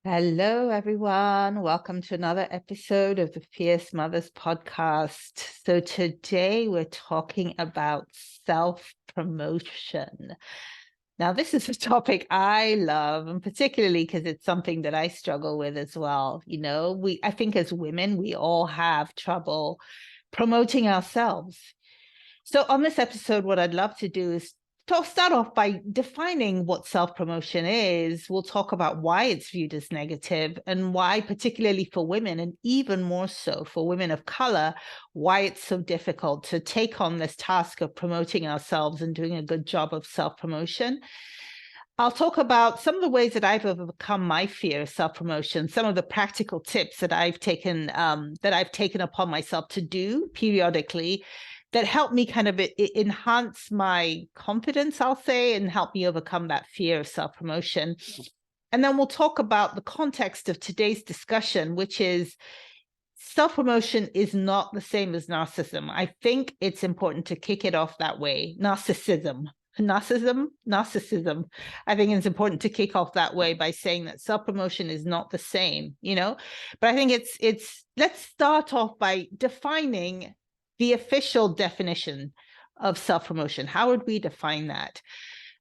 Hello, everyone. Welcome to another episode of the Fierce Mothers podcast. So, today we're talking about self-promotion. Now, this is a topic I love, and particularly because it's something that I struggle with as well. I think as women, we all have trouble promoting ourselves. So, on this episode, what I'd love to do is start off by defining what self-promotion is. We'll talk about why it's viewed as negative and why, particularly for women, and even more so for women of color, why it's so difficult to take on this task of promoting ourselves and doing a good job of self-promotion. I'll talk about some of the ways that I've overcome my fear of self-promotion, some of the practical tips that I've taken upon myself to do periodically that help me kind of enhance my confidence, I'll say, and help me overcome that fear of self-promotion. And then we'll talk about the context of today's discussion, which is self-promotion is not the same as narcissism. I think it's important to kick it off that way. Narcissism. I think it's important to kick off that way by saying that self-promotion is not the same, but I think let's start off by defining the official definition of self-promotion. How would we define that?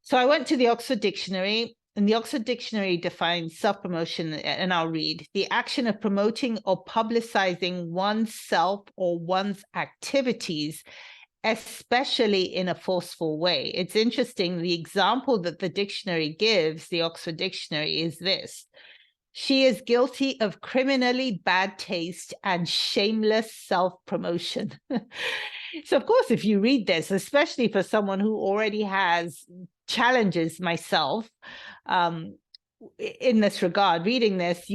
So I went to the Oxford Dictionary, and the Oxford Dictionary defines self-promotion, and I'll read: the action of promoting or publicizing oneself or one's activities, especially in a forceful way. It's interesting, the example that the dictionary gives, the Oxford Dictionary, is this: she is guilty of criminally bad taste and shameless self-promotion. So, of course, if you read this, especially for someone who already has challenges, myself, in this regard, reading this,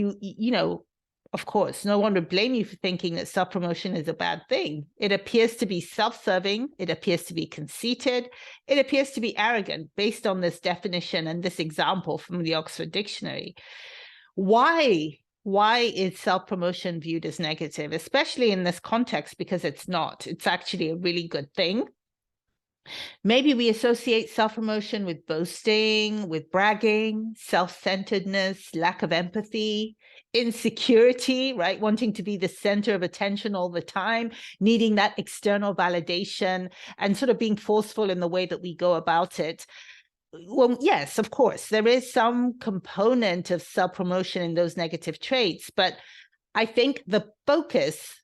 of course, no one would blame you for thinking that self-promotion is a bad thing. It appears to be self-serving. It appears to be conceited. It appears to be arrogant based on this definition and this example from the Oxford Dictionary. Why is self-promotion viewed as negative, especially in this context? Because it's not. It's actually a really good thing. Maybe we associate self-promotion with boasting, with bragging, self-centeredness, lack of empathy, insecurity, right? Wanting to be the center of attention all the time, needing that external validation, and sort of being forceful in the way that we go about it. Well, yes, of course, there is some component of self-promotion in those negative traits, but I think the focus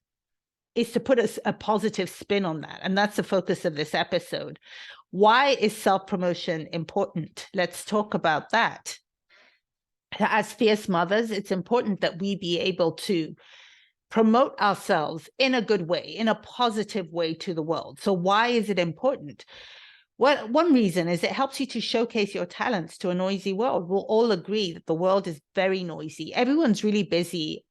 is to put a positive spin on that. And that's the focus of this episode. Why is self-promotion important? Let's talk about that. As fierce mothers, it's important that we be able to promote ourselves in a good way, in a positive way to the world. So why is it important? Well, one reason is it helps you to showcase your talents to a noisy world. We'll all agree that the world is very noisy. Everyone's really busy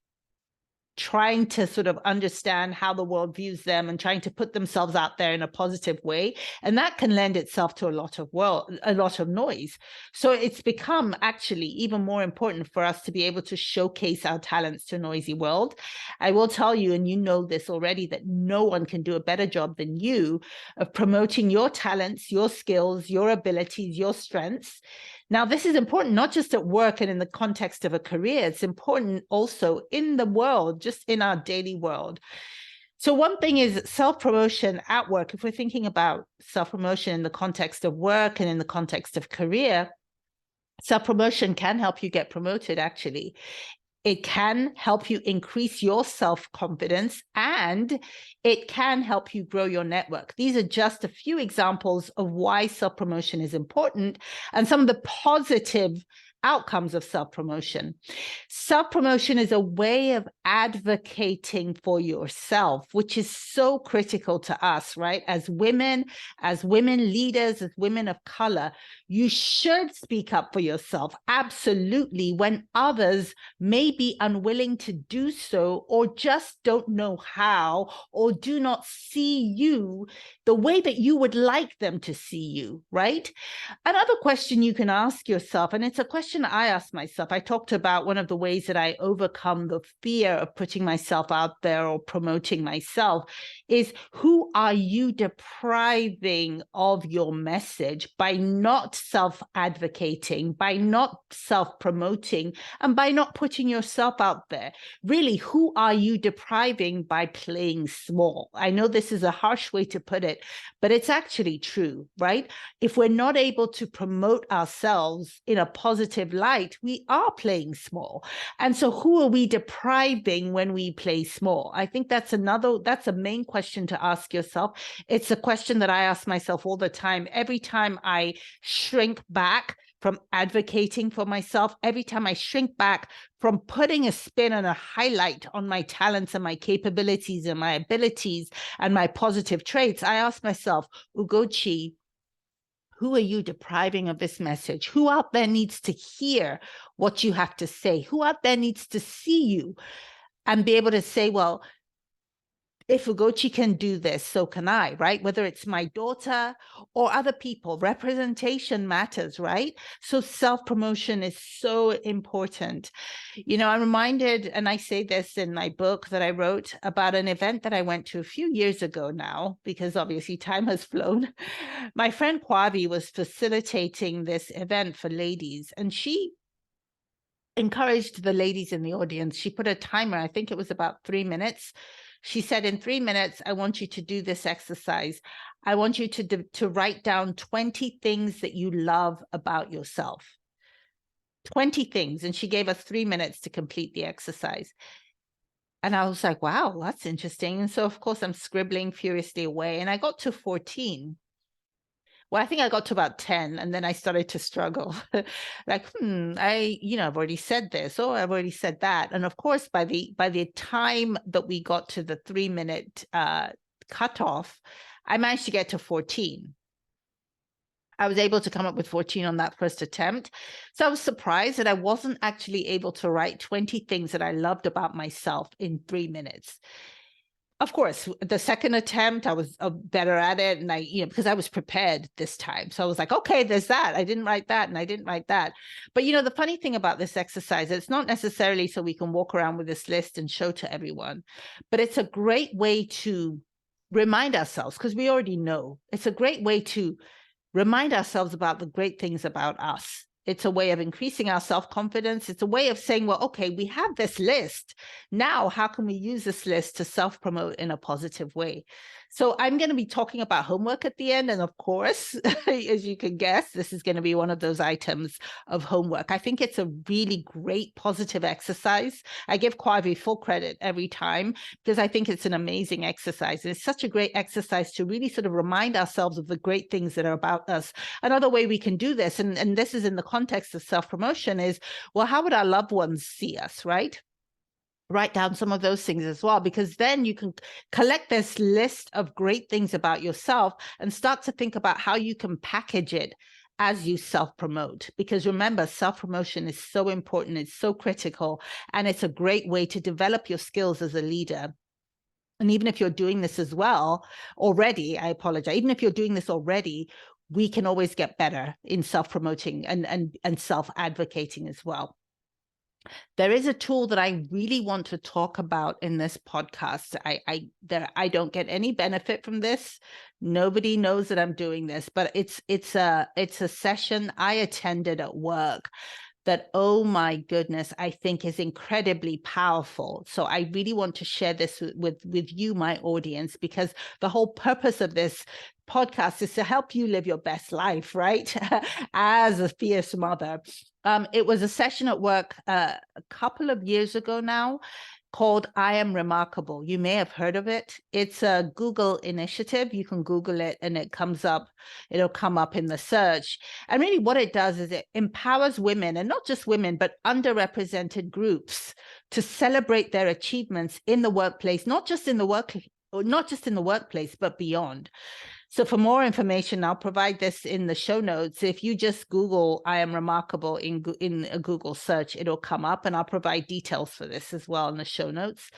trying to sort of understand how the world views them and trying to put themselves out there in a positive way. And that can lend itself to a lot of noise. So it's become actually even more important for us to be able to showcase our talents to a noisy world. I will tell you, and you know this already, that no one can do a better job than you of promoting your talents, your skills, your abilities, your strengths. Now, this is important not just at work and in the context of a career. It's important also in the world, just in our daily world. So one thing is self-promotion at work. If we're thinking about self-promotion in the context of work and in the context of career, self-promotion can help you get promoted, actually. It can help you increase your self-confidence, and it can help you grow your network. These are just a few examples of why self-promotion is important and some of the positive outcomes of self-promotion. Self-promotion is a way of advocating for yourself, which is so critical to us, right? As women leaders, as women of color, you should speak up for yourself, absolutely, when others may be unwilling to do so, or just don't know how, or do not see you the way that you would like them to see you, right? Another question you can ask yourself, and it's a question question I ask myself, I talked about one of the ways that I overcome the fear of putting myself out there or promoting myself is, who are you depriving of your message by not self-advocating, by not self-promoting, and by not putting yourself out there? Really, who are you depriving by playing small? I know this is a harsh way to put it, but it's actually true, right? If we're not able to promote ourselves in a positive light, we are playing small. And so who are we depriving when we play small? I think that's a main question to ask yourself. It's a question that I ask myself all the time. Every time I shrink back from advocating for myself, every time I shrink back from putting a spin and a highlight on my talents and my capabilities and my abilities and my positive traits, I ask myself, Ugochi, who are you depriving of this message? Who out there needs to hear what you have to say? Who out there needs to see you and be able to say, well, if Ugochi can do this, so can I, right? Whether it's my daughter or other people, representation matters, right? So self-promotion is so important. You know, I'm reminded, and I say this in my book that I wrote, about an event that I went to a few years ago now, because obviously time has flown. My friend Kwabi was facilitating this event for ladies, and she encouraged the ladies in the audience. She put a timer, I think it was about 3 minutes. She said, in 3 minutes, I want you to do this exercise. I want you to write down 20 things that you love about yourself. 20 things. And she gave us 3 minutes to complete the exercise. And I was like, wow, that's interesting. And so, of course, I'm scribbling furiously away. And I got to 14. Well, I think I got to about 10, and then I started to struggle. Like, I've already said this, or I've already said that. And of course, by the time that we got to the 3-minute cutoff, I managed to get to 14. I was able to come up with 14 on that first attempt. So I was surprised that I wasn't actually able to write 20 things that I loved about myself in 3 minutes. Of course, the second attempt, I was better at it. And because I was prepared this time. So I was like, okay, there's that. I didn't write that and I didn't write that. But, the funny thing about this exercise, it's not necessarily so we can walk around with this list and show to everyone, but it's a great way to remind ourselves, because we already know. It's a great way to remind ourselves about the great things about us. It's a way of increasing our self-confidence. It's a way of saying, well, okay, we have this list. Now, how can we use this list to self-promote in a positive way? So I'm going to be talking about homework at the end. And of course, as you can guess, this is going to be one of those items of homework. I think it's a really great positive exercise. I give Kwavi full credit every time because I think it's an amazing exercise. And it's such a great exercise to really sort of remind ourselves of the great things that are about us. Another way we can do this, and this is in the context of self-promotion, is, well, how would our loved ones see us, right? Write down some of those things as well, because then you can collect this list of great things about yourself and start to think about how you can package it as you self-promote. Because remember, self-promotion is so important, it's so critical, and it's a great way to develop your skills as a leader. And even if you're doing this as well already, I apologize, even if you're doing this already, we can always get better in self-promoting and self-advocating as well. There is a tool that I really want to talk about in this podcast. I don't get any benefit from this. Nobody knows that I'm doing this, but it's a session I attended at work that, oh my goodness, I think is incredibly powerful. So I really want to share this with you, my audience, because the whole purpose of this podcast is to help you live your best life, right? As a fierce mother. It was a session at work a couple of years ago now called I Am Remarkable. You may have heard of it. It's a Google initiative. You can Google it and it'll come up in the search. And really what it does is it empowers women, and not just women, but underrepresented groups, to celebrate their achievements in the workplace, not just in the workplace, but beyond. So for more information, I'll provide this in the show notes. If you just Google I Am Remarkable in a Google search, it'll come up, and I'll provide details for this as well in the show notes.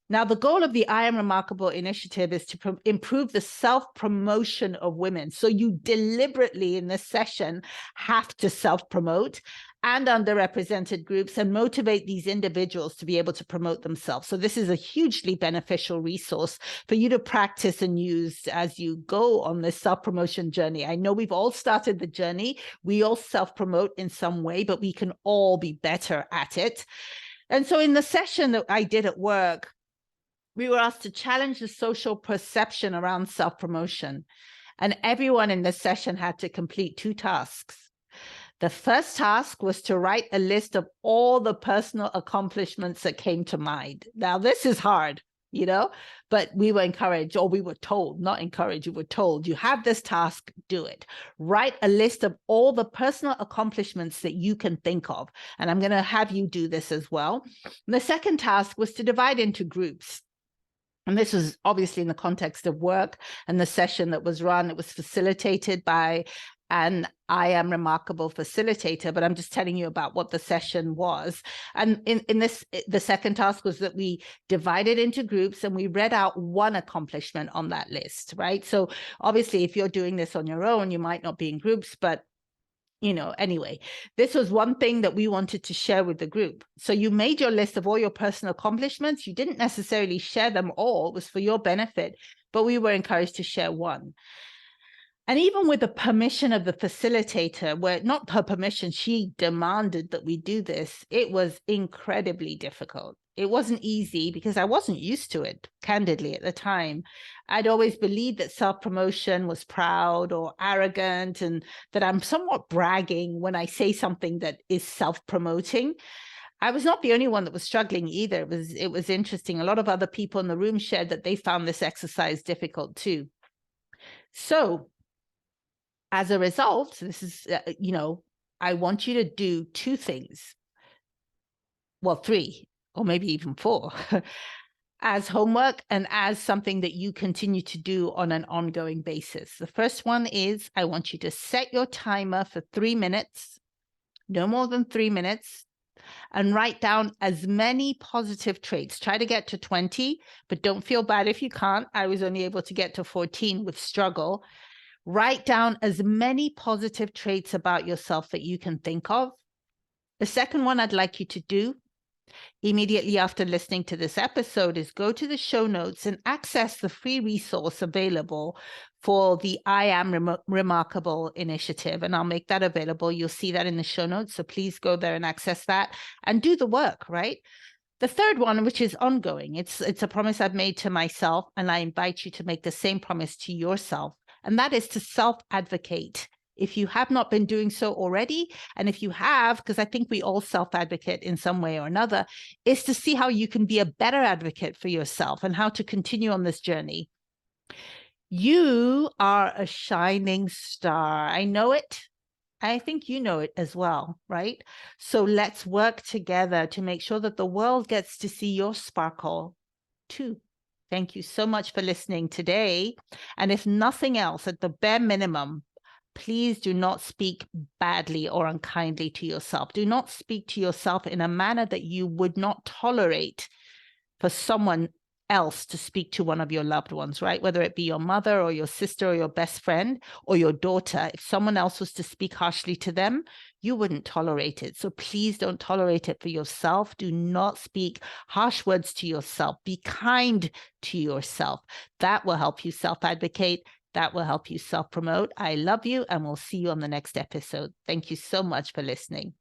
Now, the goal of the I Am Remarkable initiative is to improve the self-promotion of women. So you deliberately in this session have to self-promote. and underrepresented groups and motivate these individuals to be able to promote themselves. So this is a hugely beneficial resource for you to practice and use as you go on this self-promotion journey. I know we've all started the journey. We all self-promote in some way, but we can all be better at it. And so in the session that I did at work, we were asked to challenge the social perception around self-promotion. And everyone in the session had to complete 2 tasks. The first task was to write a list of all the personal accomplishments that came to mind. Now, this is hard, but we were encouraged, or we were told, not encouraged, we were told, you have this task, do it. Write a list of all the personal accomplishments that you can think of. And I'm going to have you do this as well. And the second task was to divide into groups. And this was obviously in the context of work and the session that was run. It was facilitated by an I Am Remarkable facilitator, but I'm just telling you about what the session was. And in this, the second task was that we divided into groups and we read out one accomplishment on that list, right? So obviously, if you're doing this on your own, you might not be in groups, but anyway, this was one thing that we wanted to share with the group. So you made your list of all your personal accomplishments. You didn't necessarily share them all. It was for your benefit, but we were encouraged to share one. And even with the permission of the facilitator, where not her permission, she demanded that we do this, it was incredibly difficult. It wasn't easy because I wasn't used to it, candidly, at the time. I'd always believed that self-promotion was proud or arrogant and that I'm somewhat bragging when I say something that is self-promoting. I was not the only one that was struggling either. It was interesting. A lot of other people in the room shared that they found this exercise difficult too. So as a result, this is, I want you to do 2 things. Well, 3, or maybe even 4, as homework and as something that you continue to do on an ongoing basis. The first one is I want you to set your timer for 3 minutes, no more than 3 minutes, and write down as many positive traits. Try to get to 20, but don't feel bad if you can't. I was only able to get to 14 with struggle. Write down as many positive traits about yourself that you can think of. The second one I'd like you to do immediately after listening to this episode is go to the show notes and access the free resource available for the I Am Remarkable initiative. And I'll make that available. You'll see that in the show notes. So please go there and access that and do the work, right? The third one, which is ongoing, it's a promise I've made to myself, and I invite you to make the same promise to yourself. And that is to self-advocate. If you have not been doing so already, and if you have, because I think we all self-advocate in some way or another, is to see how you can be a better advocate for yourself and how to continue on this journey. You are a shining star. I know it. I think you know it as well, right? So let's work together to make sure that the world gets to see your sparkle too. Thank you so much for listening today. And if nothing else, at the bare minimum, please do not speak badly or unkindly to yourself. Do not speak to yourself in a manner that you would not tolerate for someone else to speak to one of your loved ones, right? Whether it be your mother or your sister or your best friend or your daughter, if someone else was to speak harshly to them, you wouldn't tolerate it. So please don't tolerate it for yourself. Do not speak harsh words to yourself. Be kind to yourself. That will help you self-advocate. That will help you self-promote. I love you, and we'll see you on the next episode. Thank you so much for listening.